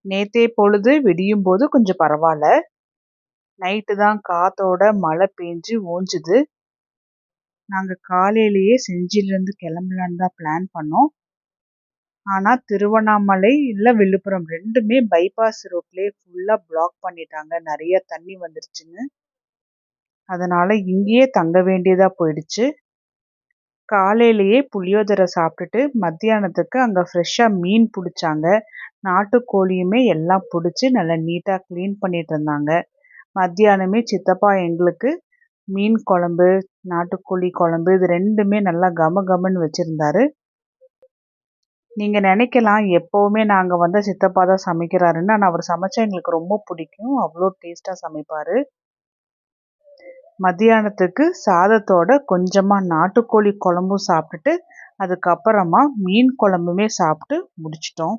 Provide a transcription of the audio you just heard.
நேத்தே பொழுது விடியும்போது கொஞ்சம் பரவால்ல. நைட்டு தான் காத்தோட மழை பேஞ்சு ஓஞ்சுது. நாங்க காலையிலேயே செஞ்சியிலேருந்து கிளம்பலான்னு தான் பிளான் பண்ணோம். ஆனா திருவண்ணாமலை இல்ல விழுப்புரம் 2மே பைபாஸ் ரோட்லயே ஃபுல்லா பிளாக் பண்ணிட்டாங்க. நெறைய தண்ணி வந்துருச்சுன்னு. அதனால இங்கேயே தங்க வேண்டியதா போயிடுச்சு. காலையிலேயே புளியோதரை சாப்பிட்டுட்டு மத்தியானத்துக்கு அங்க ஃப்ரெஷ்ஷா மீன் புடிச்சாங்க. நாட்டுக்கோழியுமே எல்லாம் புடிச்சு நல்லா நீட்டா கிளீன் பண்ணிட்டு இருந்தாங்க. மத்தியானமே சித்தப்பா எங்களுக்கு மீன் குழம்பு, நாட்டுக்கோழி குழம்பு இது 2மே நல்லா கமகமன்னு வச்சிருந்தாரு. நீங்க நினைக்கலாம் எப்பவுமே நாங்க வந்தா சித்தப்பா தான் சமைக்கிறாருன்னு. ஆனா அவர் சமைச்சா எங்களுக்கு ரொம்ப பிடிக்கும். அவ்வளோ டேஸ்ட்டா சமைப்பாரு. மத்தியானத்துக்கு சாதத்தோட கொஞ்சமா நாட்டுக்கோழி குழம்பும் சாப்பிட்டுட்டு, அதுக்கப்புறமா மீன் குழம்புமே சாப்பிட்டு முடிச்சிட்டோம்.